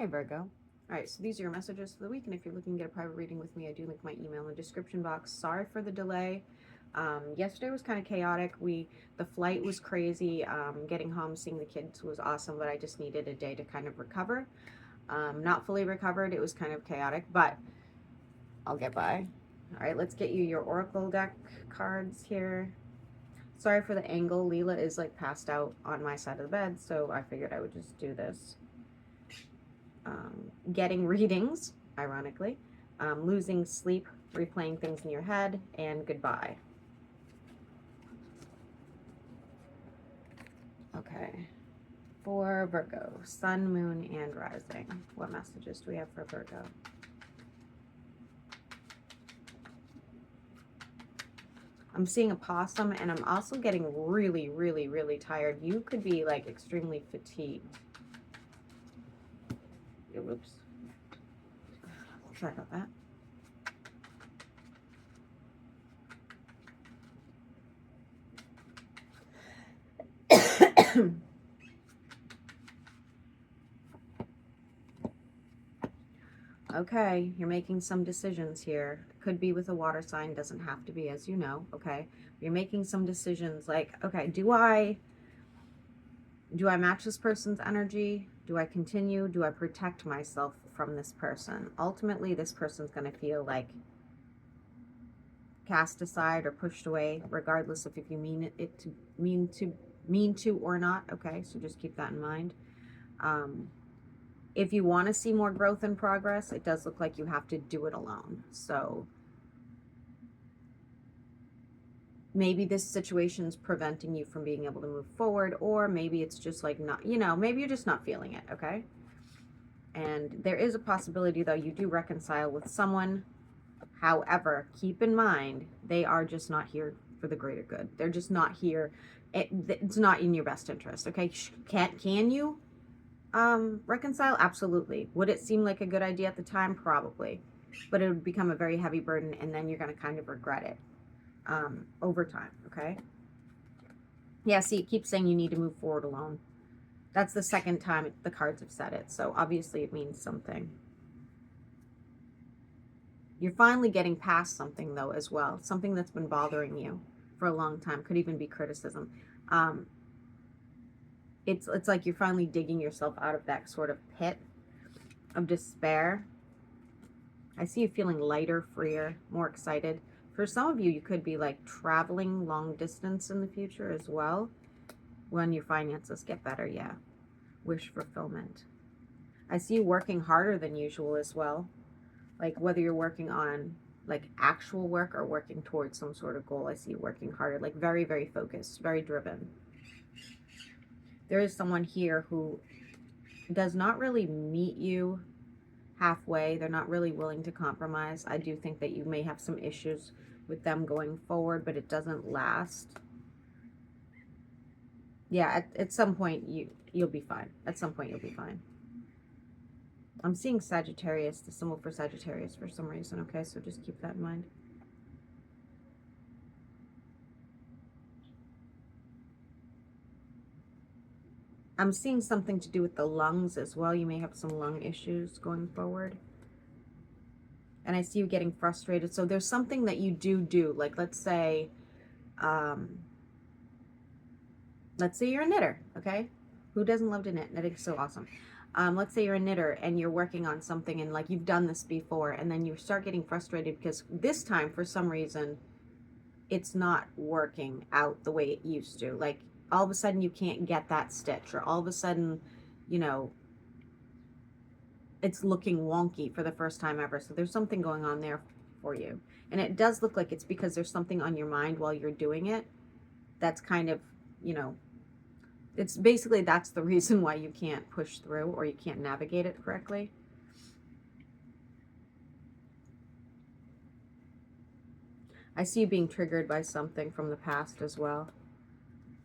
Hey Virgo. All right, so these are your messages for the week, and if you're looking to get a private reading with me, I do link my email in the description box. Sorry for the delay. Yesterday was kind of chaotic. The flight was crazy. Getting home, seeing the kids was awesome, but I just needed a day to kind of recover. Not fully recovered. It was kind of chaotic, but I'll get by. All right, let's get you your Oracle deck cards here. Sorry for the angle. Leela is like passed out on my side of the bed, so I figured I would just do this. Getting readings, ironically, losing sleep, replaying things in your head, and goodbye. Okay. For Virgo, sun, moon, and rising. What messages do we have for Virgo? I'm seeing a possum, and I'm also getting really, really, really tired. You could be like extremely fatigued. Oops. Sorry about that. Okay, you're making some decisions here. Could be with a water sign, doesn't have to be, as you know, okay? You're making some decisions like, okay, do I match this person's energy? Do I continue? Do I protect myself from this person? Ultimately, this person's going to feel like cast aside or pushed away, regardless of if you mean to or not, okay? So just keep that in mind. If you want to see more growth and progress, it does look like you have to do it alone. So maybe this situation is preventing you from being able to move forward, or maybe it's just like not, maybe you're just not feeling it, okay? And there is a possibility, though, you do reconcile with someone. However, keep in mind, they are just not here for the greater good. They're just not here. It's not in your best interest, okay? Can you reconcile? Absolutely. Would it seem like a good idea at the time? Probably. But it would become a very heavy burden, and then you're going to kind of regret it over time, okay? Yeah, see, it keeps saying you need to move forward alone. That's the second time the cards have said it, so obviously it means something. You're finally getting past something, though, as well. Something that's been bothering you for a long time. Could even be criticism. It's like you're finally digging yourself out of that sort of pit of despair. I see you feeling lighter, freer, more excited. For some of you, you could be like traveling long distance in the future as well when your finances get better. Yeah. Wish fulfillment. I see you working harder than usual as well. Like whether you're working on like actual work or working towards some sort of goal, I see you working harder, like very, very focused, very driven. There is someone here who does not really meet you halfway. They're not really willing to compromise. I do think that you may have some issues with them going forward, but it doesn't last. Yeah, at some point you'll be fine. At some point you'll be fine. I'm seeing Sagittarius, the symbol for Sagittarius for some reason, okay? So just keep that in mind. I'm seeing something to do with the lungs as well. You may have some lung issues going forward. And I see you getting frustrated. So there's something that you do. Like let's say you're a knitter, okay? Who doesn't love to knit? Knitting's so awesome. Let's say you're a knitter and you're working on something and like you've done this before, and then you start getting frustrated because this time for some reason it's not working out the way it used to. Like all of a sudden you can't get that stitch, or all of a sudden, it's looking wonky for the first time ever. So there's something going on there for you. And it does look like it's because there's something on your mind while you're doing it that's kind of, it's basically that's the reason why you can't push through or you can't navigate it correctly. I see you being triggered by something from the past as well.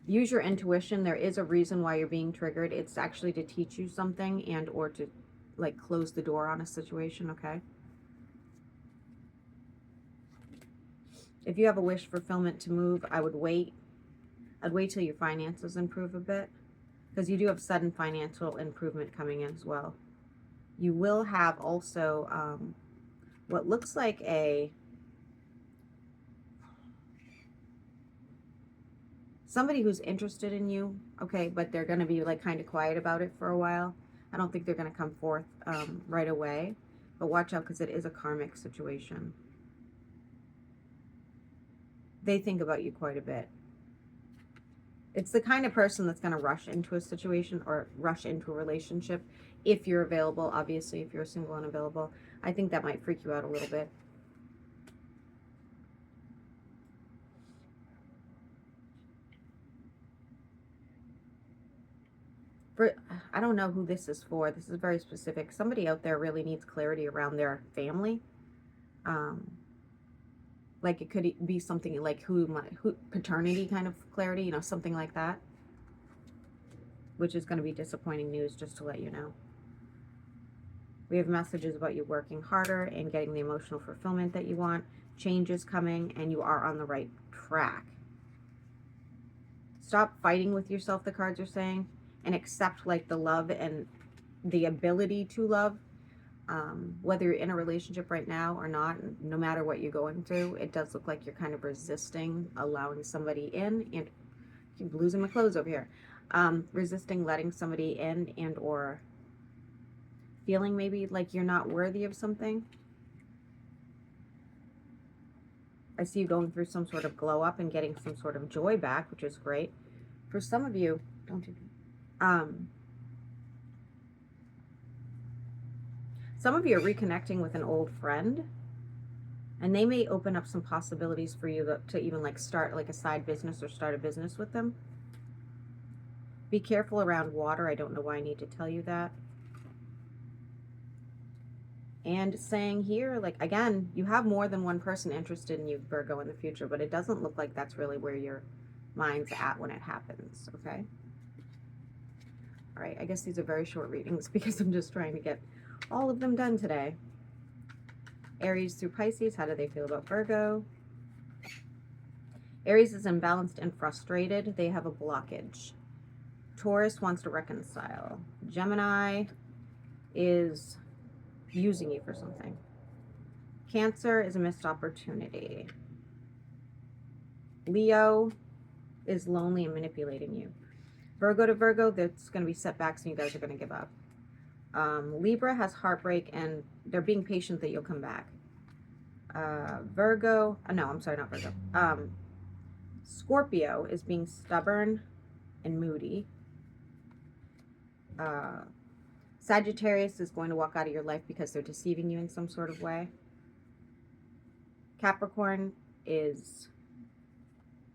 Use your intuition. There is a reason why you're being triggered. It's actually to teach you something and or to like close the door on a situation, okay? If you have a wish fulfillment to move, I would wait. I'd wait till your finances improve a bit, because you do have sudden financial improvement coming in as well. You will have also what looks like somebody who's interested in you, okay, but they're going to be like kind of quiet about it for a while. I don't think they're going to come forth right away, but watch out because it is a karmic situation. They think about you quite a bit. It's the kind of person that's going to rush into a situation or rush into a relationship if you're available. Obviously, if you're single and available, I think that might freak you out a little bit. I don't know who this is for. This is very specific. Somebody out there really needs clarity around their family. Like it could be something like who paternity kind of clarity, you know, something like that. Which is going to be disappointing news, just to let you know. We have messages about you working harder and getting the emotional fulfillment that you want. Change is coming and you are on the right track. Stop fighting with yourself, the cards are saying, and accept like the love and the ability to love. Whether you're in a relationship right now or not, no matter what you're going through, it does look like you're kind of resisting allowing somebody in. And I keep losing my clothes over here. Resisting letting somebody in, and or feeling maybe like you're not worthy of something. I see you going through some sort of glow up and getting some sort of joy back, which is great. For some of you, some of you are reconnecting with an old friend, and they may open up some possibilities for you to even like start like a side business or start a business with them. Be careful around water. I don't know why I need to tell you that. And saying here, like, again, you have more than one person interested in you, Virgo, in the future, but it doesn't look like that's really where your mind's at when it happens, okay? All right, I guess these are very short readings because I'm just trying to get all of them done today. Aries through Pisces, how do they feel about Virgo? Aries is imbalanced and frustrated. They have a blockage. Taurus wants to reconcile. Gemini is using you for something. Cancer is a missed opportunity. Leo is lonely and manipulating you. Virgo to Virgo, there's going to be setbacks and you guys are going to give up. Libra has heartbreak and they're being patient that you'll come back. Virgo, no, I'm sorry, not Virgo. Scorpio is being stubborn and moody. Sagittarius is going to walk out of your life because they're deceiving you in some sort of way. Capricorn is,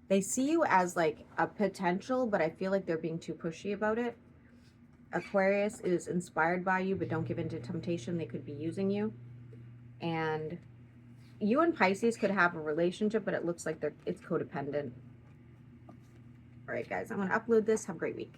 they see you as like a potential, but I feel like they're being too pushy about it. Aquarius is inspired by you, but don't give in to temptation. They could be using you. And you and Pisces could have a relationship, but it looks like it's codependent. All right, guys, I'm going to upload this. Have a great week.